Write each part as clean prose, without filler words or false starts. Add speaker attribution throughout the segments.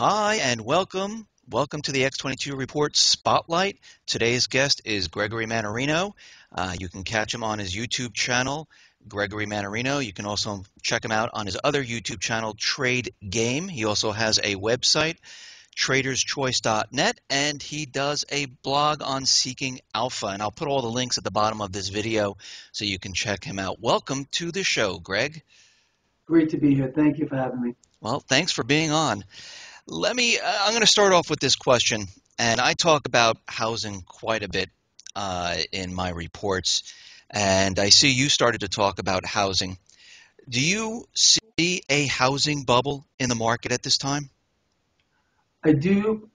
Speaker 1: Hi and welcome. Welcome to the X22 Report Spotlight. Today's guest is Gregory Mannarino. You can catch him on his YouTube channel, Gregory Mannarino. You can also check him out on his other YouTube channel, Trade Game. He also has a website, traderschoice.net, and he does a blog on Seeking Alpha. And I'll put all the links at the bottom of this video so you can check him out. Welcome to the show, Greg.
Speaker 2: Great to be here. Thank you for having me.
Speaker 1: Well, thanks for being on. I'm going to start off with this question, and I talk about housing quite a bit in my reports, and I see you started to talk about housing. Do you see a housing bubble in the market at this time?
Speaker 2: I do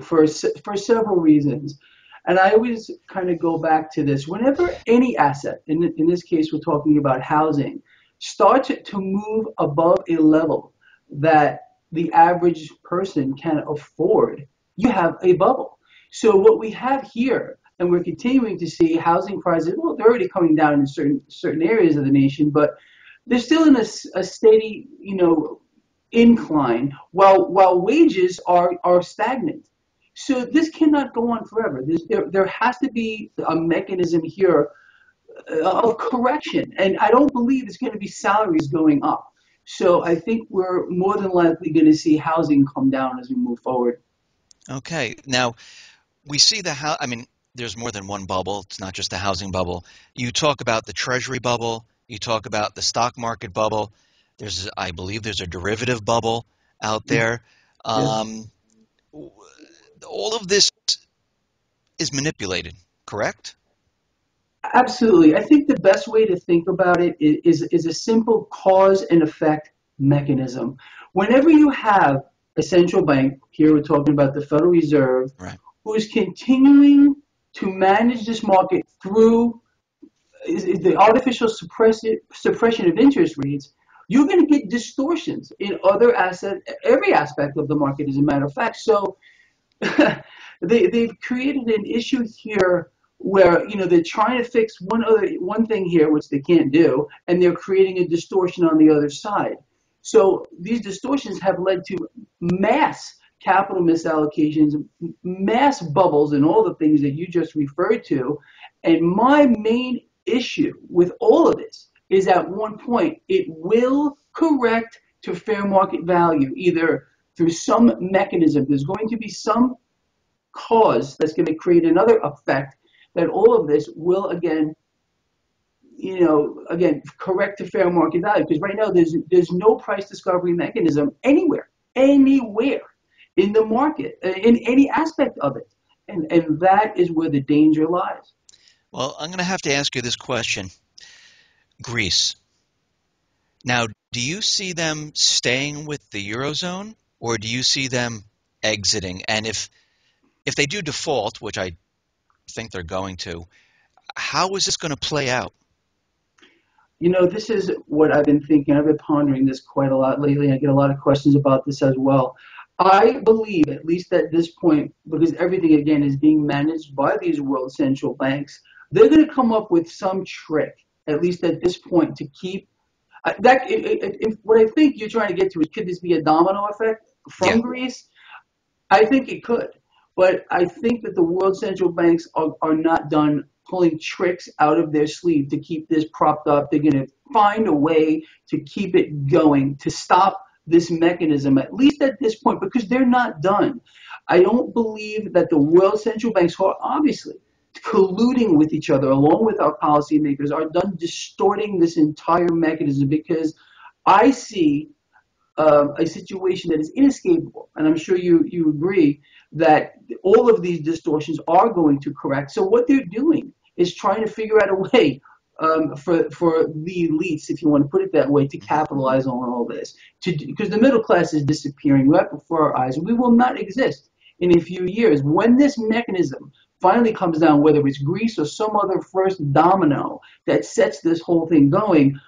Speaker 2: for several reasons. And I always kind of go back to this. Whenever any asset, in this case we're talking about housing, starts to move above a level that the average person can afford, you have a bubble. So what we have here, and we're continuing to see housing prices, well, they're already coming down in certain areas of the nation, but they're still in a steady, incline while wages are stagnant. So this cannot go on forever. There has to be a mechanism here of correction, and I don't believe it's going to be salaries going up. So I think we're more than likely going to see housing come down as we move forward.
Speaker 1: Okay. Now, we see there's more than one bubble. It's not just the housing bubble. You talk about the treasury bubble. You talk about the stock market bubble. I believe there's a derivative bubble out there.
Speaker 2: Yes.
Speaker 1: All of this is manipulated, correct?
Speaker 2: Absolutely. I think the best way to think about it is a simple cause and effect mechanism. Whenever you have a central bank, here we're talking about the Federal Reserve,
Speaker 1: Right.
Speaker 2: who is continuing to manage this market through the artificial suppression of interest rates, you're going to get distortions in every aspect of the market, as a matter of fact. So they've created an issue here where they're trying to fix one thing here, which they can't do, and they're creating a distortion on the other side. So these distortions have led to mass capital misallocations, mass bubbles, and all the things that you just referred to. And my main issue with all of this is at one point it will correct to fair market value, either through some mechanism. There's going to be some cause that's going to create another effect that all of this will again correct to fair market value. Because right now there's no price discovery mechanism anywhere in the market, in any aspect of it. And that is where the danger lies.
Speaker 1: Well, I'm going to have to ask you this question. Greece. Now, do you see them staying with the Eurozone, or do you see them exiting? And if they do default, which I think they're going to, how is this going to play out?
Speaker 2: This is what I've been thinking. I've been pondering this quite a lot lately. I get a lot of questions about this as well. I believe, at least at this point, because everything, again, is being managed by these world central banks, they're going to come up with some trick, at least at this point, to keep what I think you're trying to get to is, could this be a domino effect from Greece? I think it could. But I think that the world central banks are not done pulling tricks out of their sleeve to keep this propped up. They're going to find a way to keep it going, to stop this mechanism, at least at this point, because they're not done. I don't believe that the world central banks, who are obviously colluding with each other along with our policymakers, are done distorting this entire mechanism, because I see a situation that is inescapable, and I'm sure you agree that all of these distortions are going to correct. So what they're doing is trying to figure out a way for the elites, if you want to put it that way, to capitalize on all this. Because the middle class is disappearing right before our eyes. We will not exist in a few years. When this mechanism finally comes down, whether it's Greece or some other first domino that sets this whole thing going,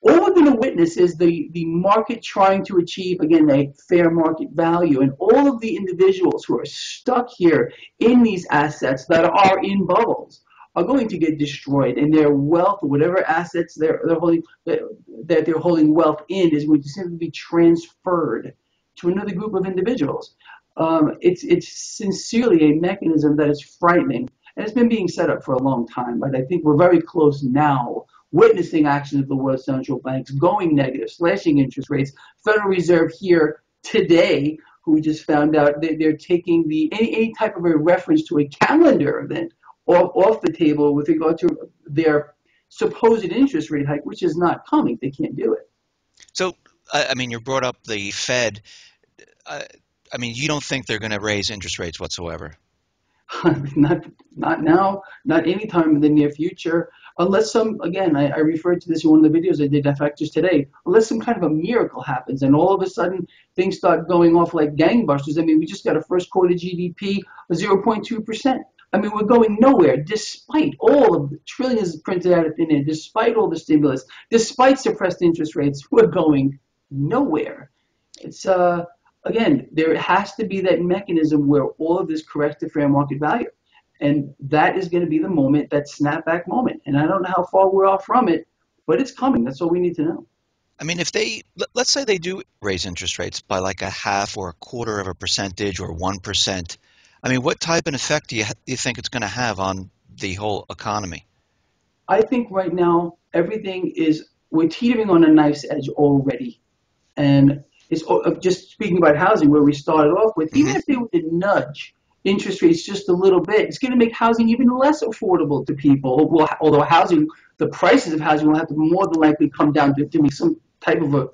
Speaker 2: all we're going to witness is the market trying to achieve, again, a fair market value. And all of the individuals who are stuck here in these assets that are in bubbles are going to get destroyed. And their wealth, whatever assets they're holding, that they're holding wealth in, is going to simply be transferred to another group of individuals. It's sincerely a mechanism that is frightening, and it's been being set up for a long time. But I think we're very close now, witnessing actions of the world central banks going negative, slashing interest rates. Federal Reserve here today, who we just found out they're taking any type of a reference to a calendar event off the table with regard to their supposed interest rate hike, which is not coming. They can't do it.
Speaker 1: So, I mean, you brought up the Fed. Uh, I mean, you don't think they're going to raise interest rates whatsoever?
Speaker 2: Not now, not anytime in the near future, unless again, I referred to this in one of the videos I did, in fact, just today, unless some kind of a miracle happens and all of a sudden things start going off like gangbusters. I mean, we just got a first quarter GDP of 0.2%. I mean, we're going nowhere despite all of the trillions printed out at thin end, despite all the stimulus, despite suppressed interest rates, we're going nowhere. It's again, there has to be that mechanism where all of this corrects to fair market value. And that is going to be the moment, that snapback moment. And I don't know how far we're off from it, but it's coming. That's all we need to know.
Speaker 1: I mean, if let's say they do raise interest rates by like a half or a quarter of a percentage or 1%, I mean, what type of effect do you think it's going to have on the whole economy?
Speaker 2: I think right now, we're teetering on a knife's edge already. And it's just speaking about housing, where we started off with, even if they were to nudge interest rates just a little bit, it's going to make housing even less affordable to people. Well, although the prices of housing will have to more than likely come down to make some type of a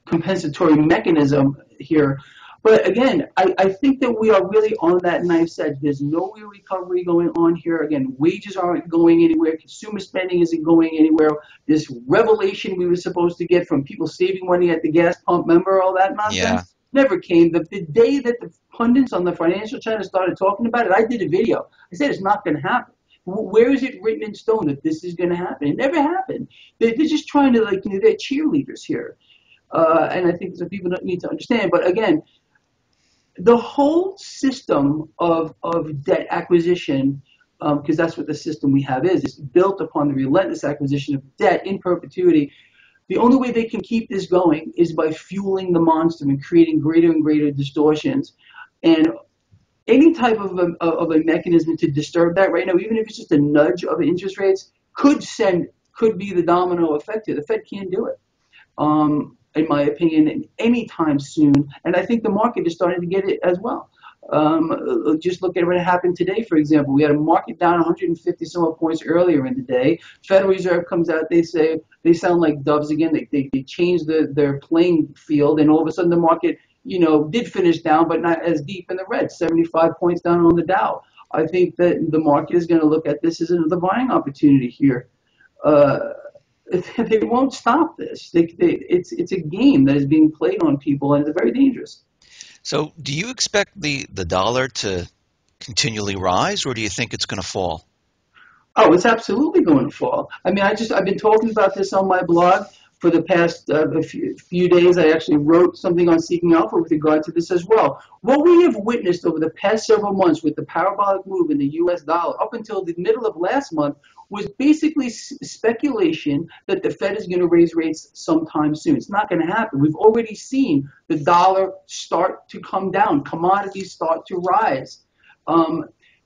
Speaker 2: compensatory mechanism here. But again, I think that we are really on that knife's edge. There's no real recovery going on here. Again, wages aren't going anywhere. Consumer spending isn't going anywhere. This revelation we were supposed to get from people saving money at the gas pump, remember all that nonsense?
Speaker 1: Yeah.
Speaker 2: Never came. The day that the pundits on the Financial Channel started talking about it, I did a video. I said it's not going to happen. Where is it written in stone that this is going to happen? It never happened. They're just trying to, like, they're cheerleaders here. And I think some people don't need to understand. But again, the whole system of debt acquisition, because that's what the system we have is built upon the relentless acquisition of debt in perpetuity. The only way they can keep this going is by fueling the monster and creating greater and greater distortions. And any type of a mechanism to disturb that right now, even if it's just a nudge of interest rates, could be the domino effect here. The Fed can't do it. In my opinion, anytime soon. And I think the market is starting to get it as well. Just look at what happened today, for example. We had a market down 150 some odd points earlier in the day. Federal Reserve comes out, they say, they sound like doves again. They changed their playing field, and all of a sudden the market, did finish down, but not as deep in the red, 75 points down on the Dow. I think that the market is going to look at this as another buying opportunity here. They won't stop this. It's a game that is being played on people, and it's very dangerous.
Speaker 1: So do you expect the dollar to continually rise, or do you think it's going to fall?
Speaker 2: Oh, it's absolutely going to fall. I mean, I've been talking about this on my blog for the past few days. I actually wrote something on Seeking Alpha with regard to this as well. What we have witnessed over the past several months with the parabolic move in the U.S. dollar up until the middle of last month was basically speculation that the Fed is going to raise rates sometime soon. It's not going to happen. We've already seen the dollar start to come down, commodities start to rise.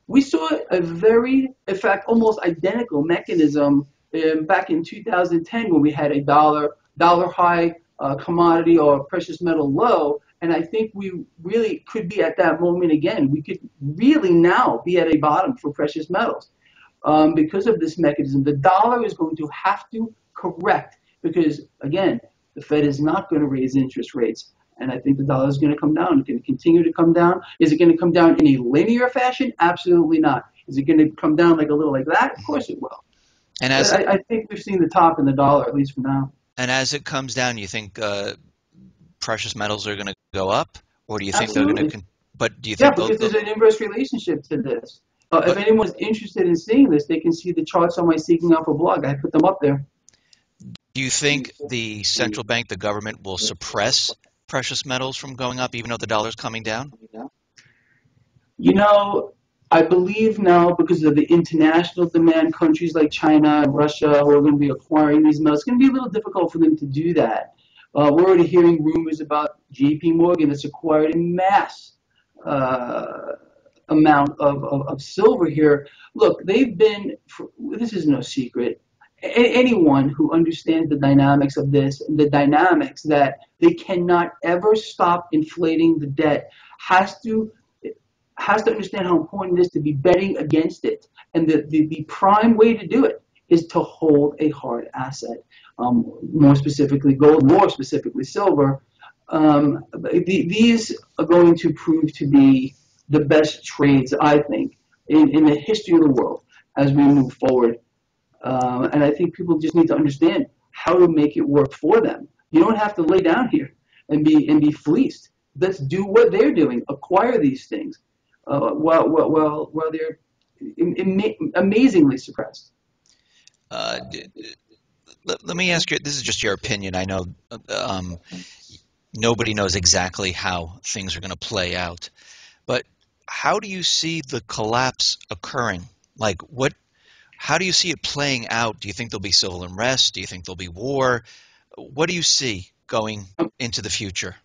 Speaker 2: We saw in fact, almost identical mechanism back in 2010 when we had a dollar high commodity or precious metal low. And I think we really could be at that moment again. We could really now be at a bottom for precious metals. Because of this mechanism, the dollar is going to have to correct because, again, the Fed is not going to raise interest rates. And I think the dollar is going to come down. It's going to continue to come down. Is it going to come down in a linear fashion? Absolutely not. Is it going to come down like a little like that? Of course it will.
Speaker 1: And
Speaker 2: I think we've seen the top in the dollar, at least for now.
Speaker 1: And as it comes down, you think precious metals are going to go up, or do you think
Speaker 2: Absolutely.
Speaker 1: they're going to? But do you think?
Speaker 2: Yeah, because there's an inverse relationship to this. If anyone's interested in seeing this, they can see the charts on my Seeking Alpha blog. I put them up there.
Speaker 1: Do you think the central bank, the government, will suppress precious metals from going up, even though the dollar's coming down?
Speaker 2: I believe now, because of the international demand, countries like China and Russia who are going to be acquiring these metals, it's going to be a little difficult for them to do that. We're already hearing rumors about J.P. Morgan that's acquired a mass amount of silver here. Look, they've been, this is no secret. Anyone who understands the dynamics of this, the dynamics that they cannot ever stop inflating the debt, has to understand how important it is to be betting against it. And the prime way to do it is to hold a hard asset, more specifically gold, more specifically silver. These are going to prove to be the best trades, I think, in the history of the world as we move forward. And I think people just need to understand how to make it work for them. You don't have to lay down here and be fleeced. Let's do what they're doing, acquire these things while they're amazingly suppressed.
Speaker 1: Let me ask you, this is just your opinion. I know nobody knows exactly how things are going to play out, but how do you see the collapse occurring? Like, how do you see it playing out? Do you think there'll be civil unrest? Do you think there'll be war? What do you see going into the future?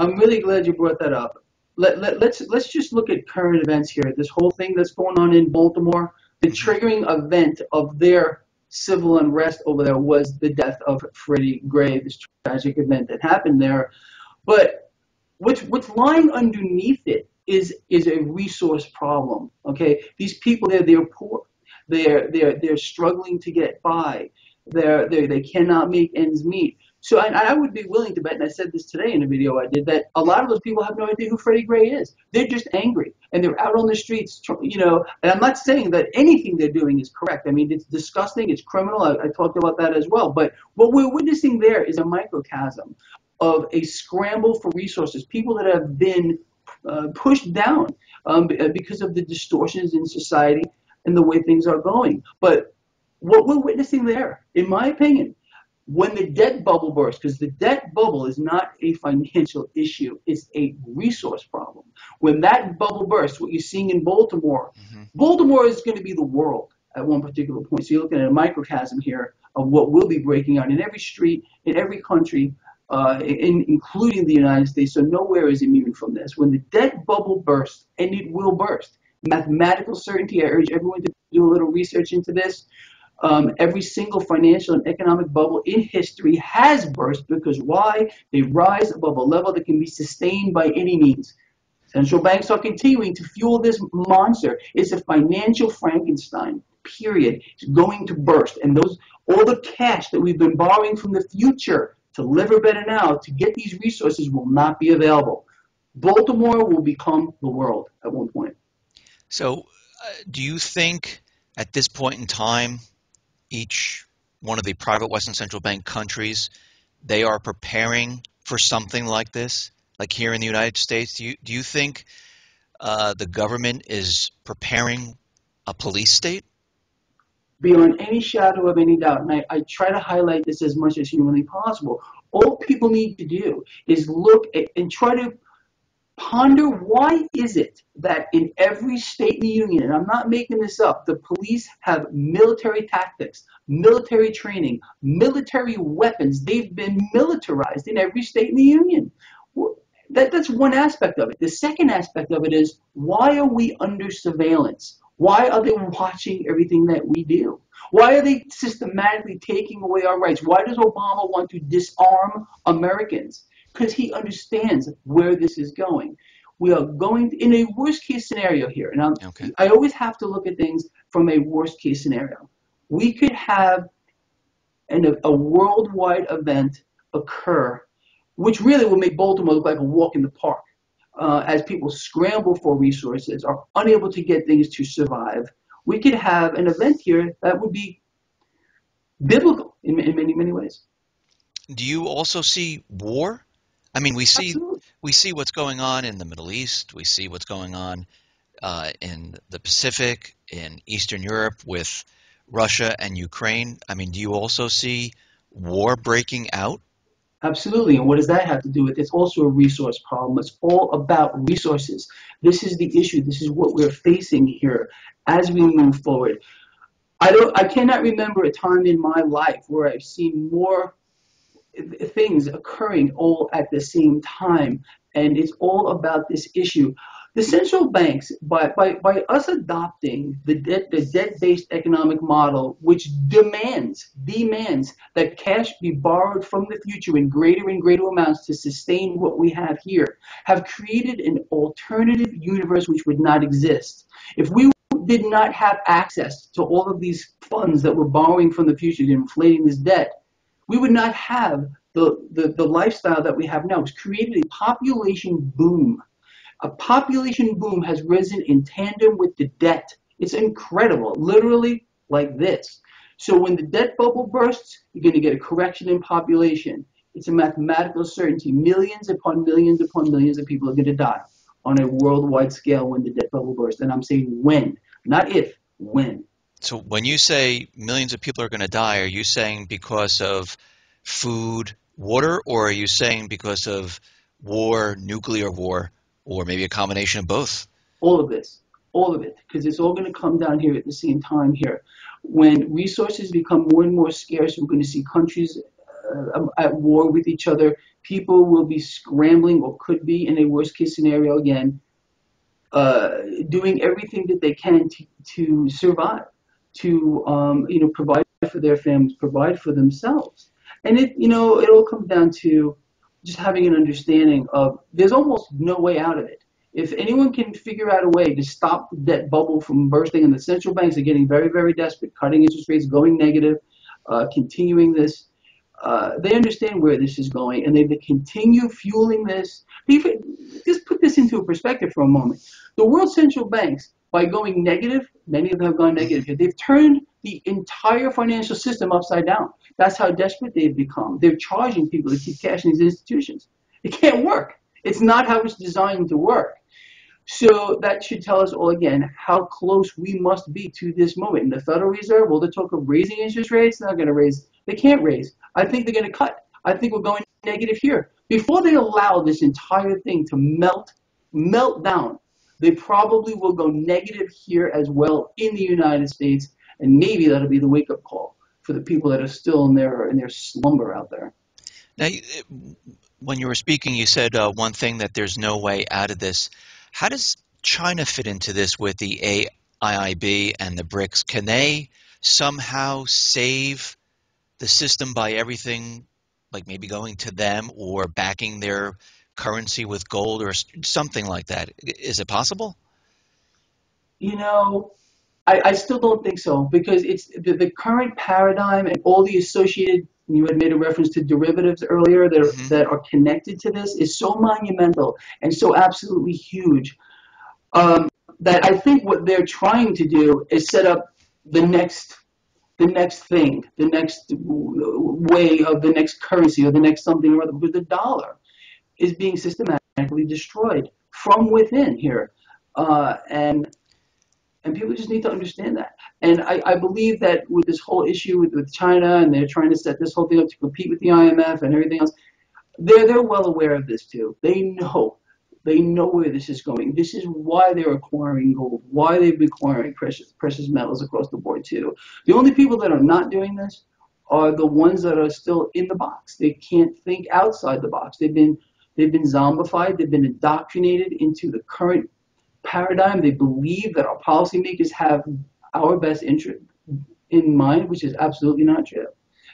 Speaker 2: I'm really glad you brought that up. Let's just look at current events here. This whole thing that's going on in Baltimore, the triggering event of their civil unrest over there was the death of Freddie Gray, this tragic event that happened there. But what's lying underneath it is a resource problem. Okay, these people they're poor, they're struggling to get by, they cannot make ends meet. So I would be willing to bet, and I said this today in a video I did, that a lot of those people have no idea who Freddie Gray is. They're just angry, and they're out on the streets, and I'm not saying that anything they're doing is correct. I mean, it's disgusting, it's criminal. I talked about that as well. But what we're witnessing there is a microcosm of a scramble for resources, people that have been pushed down because of the distortions in society and the way things are going. But what we're witnessing there, in my opinion, when the debt bubble bursts, because the debt bubble is not a financial issue, it's a resource problem. When that bubble bursts, what you're seeing in Baltimore, Baltimore is going to be the world at one particular point. So you're looking at a microcosm here of what will be breaking out in every street, in every country, including the United States. So nowhere is immune from this. When the debt bubble bursts, and it will burst, mathematical certainty, I urge everyone to do a little research into this. Every single financial and economic bubble in history has burst because why? They rise above a level that can be sustained by any means. Central banks are continuing to fuel this monster. It's a financial Frankenstein, period. It's going to burst. And all the cash that we've been borrowing from the future to live or better now, to get these resources, will not be available. Baltimore will become the world at one point.
Speaker 1: So do you think at this point in time, each one of the private Western Central Bank countries, they are preparing for something like this? Like here in the United States, do you think the government is preparing a police state?
Speaker 2: Beyond any shadow of any doubt, and I try to highlight this as much as humanly possible, all people need to do is look at and try to ponder why is it that in every state in the union, and I'm not making this up, the police have military tactics, military training, military weapons. They've been militarized in every state in the union. That's one aspect of it. The second aspect of it is, why are we under surveillance? Why are they watching everything that we do? Why are they systematically taking away our rights? Why does Obama want to disarm Americans? Because he understands where this is going. We are going in a worst case scenario here. And I always have to look at things from a worst case scenario. We could have a worldwide event occur, which really will make Baltimore look like a walk in the park, as people scramble for resources, are unable to get things to survive. We could have an event here that would be biblical in many, many ways.
Speaker 1: Do you also see war? I mean, we see
Speaker 2: Absolutely.
Speaker 1: what's going on in the Middle East. We see what's going on in the Pacific, in Eastern Europe with Russia and Ukraine. I mean, do you also see war breaking out?
Speaker 2: Absolutely. And what does that have to do with it? It's also a resource problem. It's all about resources. This is the issue. This is what we're facing here as we move forward. I cannot remember a time in my life where I've seen more things occurring all at the same time, and it's all about this issue. The central banks, by us adopting the debt-based economic model, which demands that cash be borrowed from the future in greater and greater amounts to sustain what we have here, have created an alternative universe which would not exist. If we did not have access to all of these funds that we're borrowing from the future and inflating this debt, we would not have the lifestyle that we have now. It's created a population boom. A population boom has risen in tandem with the debt. It's incredible, literally like this. So when the debt bubble bursts, you're going to get a correction in population. It's a mathematical certainty. Millions upon millions upon millions of people are going to die on a worldwide scale when the debt bubble bursts. And I'm saying when, not if, when.
Speaker 1: So when you say millions of people are going to die, are you saying because of food, water, or are you saying because of war, nuclear war, or maybe a combination of both?
Speaker 2: All of this, all of it, because it's all going to come down here at the same time here. When resources become more and more scarce, we're going to see countries at war with each other. People will be scrambling, or could be in a worst case scenario again, doing everything that they can to survive, to provide for their families, provide for themselves. And it all comes down to just having an understanding of there's almost no way out of it. If anyone can figure out a way to stop the debt bubble from bursting, and the central banks are getting very, very desperate, cutting interest rates, going negative, continuing this, they understand where this is going, and they continue fueling this. Just put this into a perspective for a moment. The world central banks, by going negative, many of them have gone negative here, they've turned the entire financial system upside down. That's how desperate they've become. They're charging people to keep cash in these institutions. It can't work. It's not how it's designed to work. So that should tell us all again how close we must be to this moment. And the Federal Reserve, will they talk of raising interest rates? They're not going to raise. They can't raise. I think they're going to cut. I think we're going negative here. Before they allow this entire thing to melt down, they probably will go negative here as well in the United States. And maybe that'll be the wake-up call for the people that are still in their slumber out there.
Speaker 1: Now, when you were speaking, you said one thing, that there's no way out of this. How does China fit into this with the AIIB and the BRICS? Can they somehow save the system by everything, like maybe going to them or backing their currency with gold or something like that? Is it possible?
Speaker 2: I still don't think so, because it's the current paradigm and all the associated, you had made a reference to derivatives earlier that are connected to this, is so monumental and so absolutely huge, that I think what they're trying to do is set up the next thing, the next way of the next currency or the next something or other, because the dollar is being systematically destroyed from within here. And people just need to understand that. And I believe that with this whole issue with China, and they're trying to set this whole thing up to compete with the IMF and everything else, they're well aware of this too. They know where this is going. This is why they're acquiring gold, why they've been acquiring precious metals across the board too. The only people that are not doing this are the ones that are still in the box. They can't think outside the box. They've been zombified. They've been indoctrinated into the current paradigm. They believe that our policymakers have our best interest in mind, which is absolutely not true.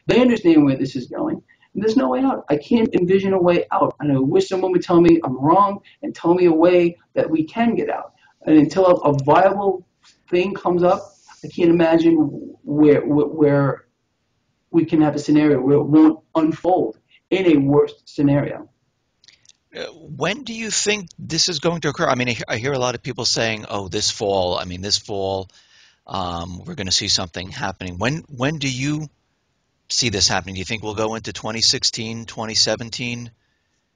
Speaker 2: They understand where this is going, and there's no way out. I can't envision a way out, and I wish someone would tell me I'm wrong and tell me a way that we can get out. And until a viable thing comes up, I can't imagine where we can have a scenario where it won't unfold in a worst scenario.
Speaker 1: When do you think this is going to occur? I mean, I hear a lot of people saying, "Oh, this fall." I mean, this fall, we're going to see something happening. When do you see this happening? Do you think we'll go into 2016, 2017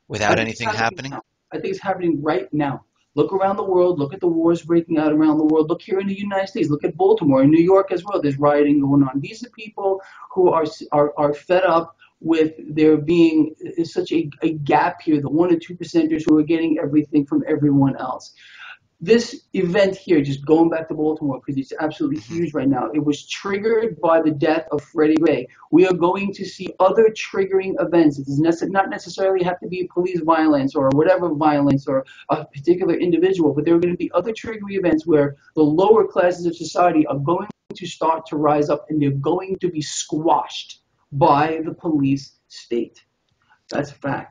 Speaker 1: without anything happening?
Speaker 2: I think it's happening right now. Look around the world. Look at the wars breaking out around the world. Look here in the United States. Look at Baltimore and New York as well. There's rioting going on. These are people who are fed up with there being such a gap here, the 1% or 2%ers who are getting everything from everyone else. this event here, just going back to Baltimore, because it's absolutely
Speaker 1: Hmm.
Speaker 2: huge right now, it was triggered by the death of Freddie Gray. We are going to see other triggering events. It does not necessarily have to be police violence or whatever violence or a particular individual, but there are going to be other triggering events where the lower classes of society are going to start to rise up, and they're going to be squashed by the police state. That's a fact.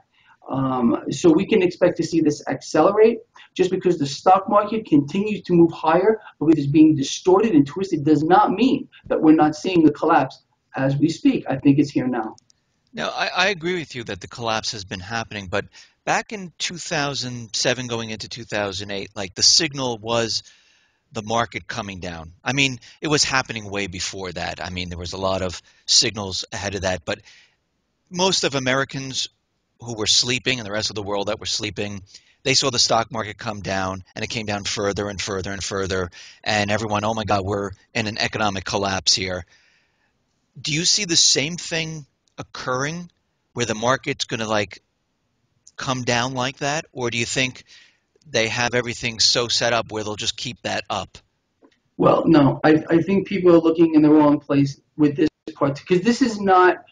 Speaker 2: So we can expect to see this accelerate. Just because the stock market continues to move higher, because it's being distorted and twisted, does not mean that we're not seeing the collapse as we speak. I think it's here now.
Speaker 1: Now, I agree with you that the collapse has been happening, but back in 2007 going into 2008, like the signal was the market coming down. I mean, it was happening way before that. I mean, there was a lot of signals ahead of that, but most of Americans who were sleeping and the rest of the world that were sleeping, they saw the stock market come down, and it came down further and further and further, and everyone, oh my God, we're in an economic collapse here. Do you see the same thing occurring where the market's going to like come down like that, or do you think they have everything so set up where they'll just keep that up?
Speaker 2: Well, no, I think people are looking in the wrong place with this part, because this is not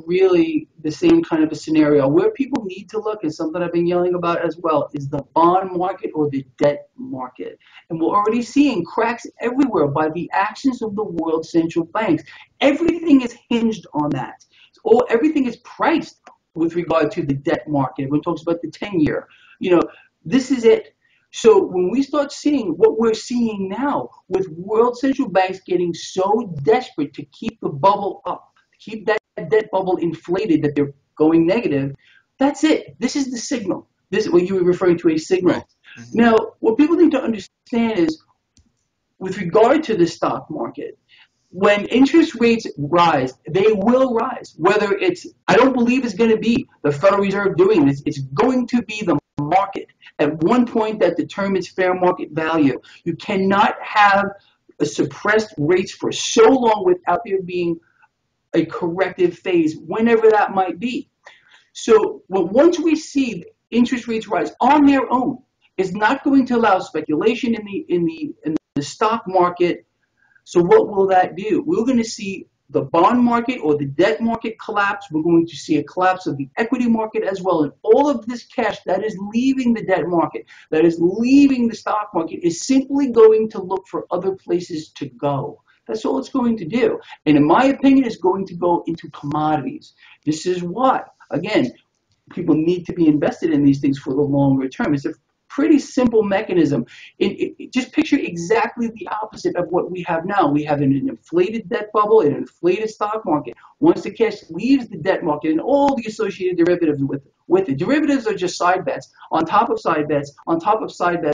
Speaker 2: really the same kind of a scenario. Where people need to look, is something I've been yelling about as well, is the bond market or the debt market. And we're already seeing cracks everywhere by the actions of the world central banks. Everything is hinged on that. Everything is priced with regard to the debt market. Everyone talks about the 10-year. This is it. So when we start seeing what we're seeing now, with world central banks getting so desperate to keep the bubble up, keep that debt bubble inflated, that they're going negative, that's it. This is the signal. This is what you were referring to, a
Speaker 1: Right.
Speaker 2: signal.
Speaker 1: Hmm.
Speaker 2: Now, what people need to understand is, with regard to the stock market, when interest rates rise, they will rise. Whether I don't believe it's going to be the Federal Reserve doing this. It's going to be the market at one point that determines fair market value. You cannot have a suppressed rates for so long without there being a corrective phase, whenever that might be. So once we see interest rates rise on their own, it's not going to allow speculation in the stock market. So what will that do? We're going to see the bond market or the debt market collapse. We're going to see a collapse of the equity market as well. And all of this cash that is leaving the debt market, that is leaving the stock market, is simply going to look for other places to go. That's all it's going to do. And in my opinion, it's going to go into commodities. This is what, again, people need to be invested in these things for the longer term. It's a pretty simple mechanism. Just picture exactly the opposite of what we have now. We have an inflated debt bubble, an inflated stock market. Once the cash leaves the debt market and all the associated derivatives with it, derivatives are just side bets on top of side bets on top of side bets.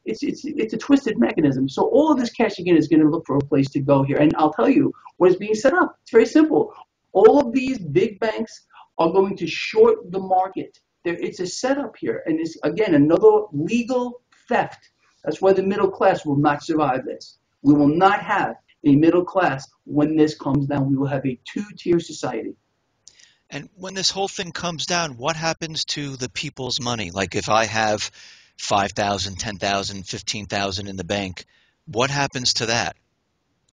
Speaker 2: It's a twisted mechanism. So all of this cash again is going to look for a place to go here. And I'll tell you what is being set up. It's very simple. All of these big banks are going to short the market. It's a setup here, and it's again another legal theft. That's why the middle class will not survive this. We will not have a middle class when this comes down. We will have a two-tier society.
Speaker 1: And when this whole thing comes down, what happens to the people's money? Like if I have 5,000, 10,000, 15,000 in the bank, what happens to that?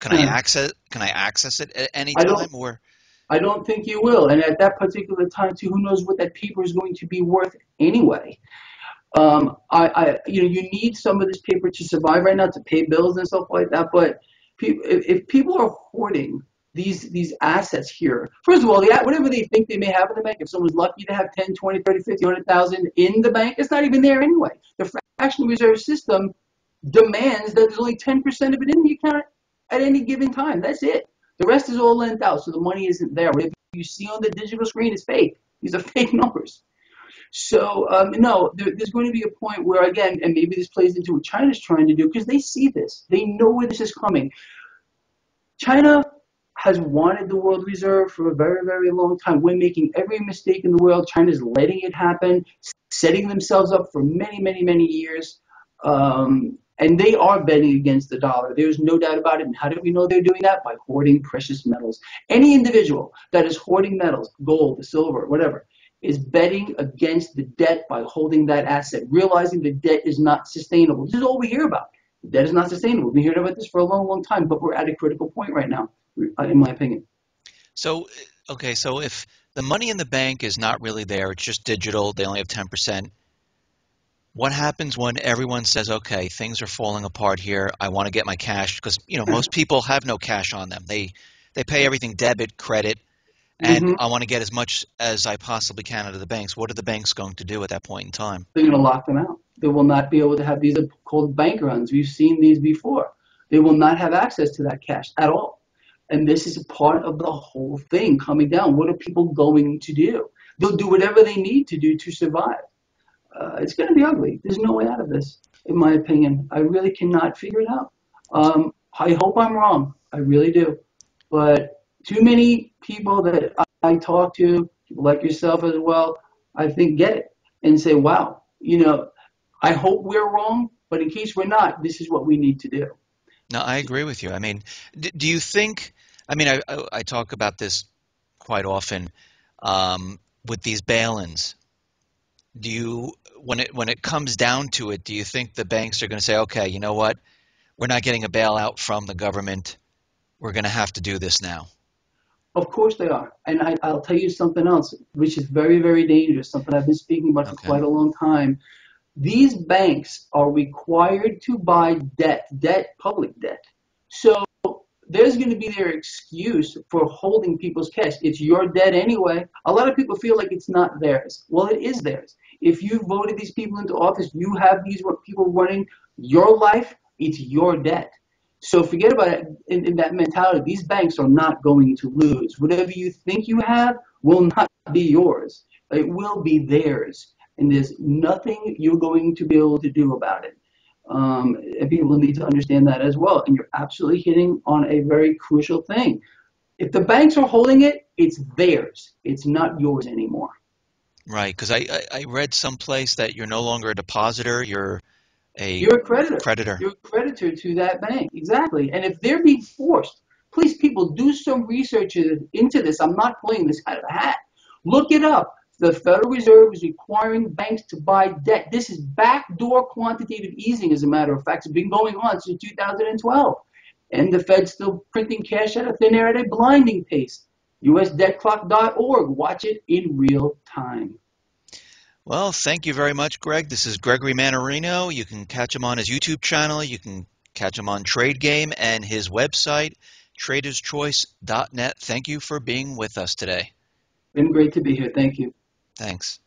Speaker 1: Can I access it at any
Speaker 2: I don't
Speaker 1: time or
Speaker 2: I don't think you will. And at that particular time, too, who knows what that paper is going to be worth anyway. You need some of this paper to survive right now, to pay bills and stuff like that. But if people are hoarding these assets here, first of all, whatever they think they may have in the bank, if someone's lucky to have 10, 20, 30, 50, 100,000 in the bank, it's not even there anyway. The fractional reserve system demands that there's only 10% of it in the account at any given time. That's it. The rest is all lent out, so the money isn't there. Whatever you see on the digital screen is fake. These are fake numbers. So, no, there's going to be a point where, again, and maybe this plays into what China's trying to do, because they see this. They know where this is coming. China has wanted the world reserve for a very, very long time. We're making every mistake in the world. China's letting it happen, setting themselves up for many, many, many years. And they are betting against the dollar. There's no doubt about it. And how do we know they're doing that? By hoarding precious metals. Any individual that is hoarding metals, gold, silver, whatever, is betting against the debt by holding that asset, realizing the debt is not sustainable. This is all we hear about. The debt is not sustainable. We've been hearing about this for a long, long time, but we're at a critical point right now, in my opinion.
Speaker 1: So, okay, so if the money in the bank is not really there, it's just digital, they only have 10%. What happens when everyone says, okay, things are falling apart here. I want to get my cash because, most people have no cash on them. They pay everything debit, credit, and
Speaker 2: Mm-hmm.
Speaker 1: I want to get as much as I possibly can out of the banks. What are the banks going to do at that point in time?
Speaker 2: They're going to lock them out. They will not be able to have these called bank runs. We've seen these before. They will not have access to that cash at all. And this is a part of the whole thing coming down. What are people going to do? They'll do whatever they need to do to survive. It's going to be ugly. There's no way out of this, in my opinion. I really cannot figure it out. I hope I'm wrong. I really do. But too many people that I talk to, people like yourself as well, I think get it and say, wow, I hope we're wrong, but in case we're not, this is what we need to do.
Speaker 1: No, I agree with you. I mean, do you think, I talk about this quite often with these bail-ins. Do you, when it comes down to it, do you think the banks are going to say, okay, you know what? We're not getting a bailout from the government. We're going to have to do this now.
Speaker 2: Of course they are. And I'll tell you something else, which is very, very dangerous, something I've been speaking about for
Speaker 1: Okay.
Speaker 2: quite a long time. These banks are required to buy public debt. So there's going to be their excuse for holding people's cash. It's your debt anyway. A lot of people feel like it's not theirs. Well, it is theirs. If you voted these people into office, you have these people running your life, it's your debt. So forget about it in that mentality. These banks are not going to lose. Whatever you think you have will not be yours. It will be theirs. And there's nothing you're going to be able to do about it. And people need to understand that as well. And you're absolutely hitting on a very crucial thing. If the banks are holding it, it's theirs. It's not yours anymore.
Speaker 1: Right, because I read someplace that you're no longer a depositor, you're a
Speaker 2: You're a creditor.
Speaker 1: creditor.
Speaker 2: You're a creditor to that bank. Exactly. And if they're being forced, please, people, do some research into this. I'm not pulling this out of a hat. Look it up. The Federal Reserve is requiring banks to buy debt. This is backdoor quantitative easing, as a matter of fact. It's been going on since 2012. And the Fed's still printing cash out of thin air at a blinding pace. USDebtClock.org. Watch it in real time.
Speaker 1: Well, thank you very much, Greg. This is Gregory Mannarino. You can catch him on his YouTube channel. You can catch him on Trade Game and his website, traderschoice.net. Thank you for being with us today.
Speaker 2: Been great to be here. Thank you.
Speaker 1: Thanks.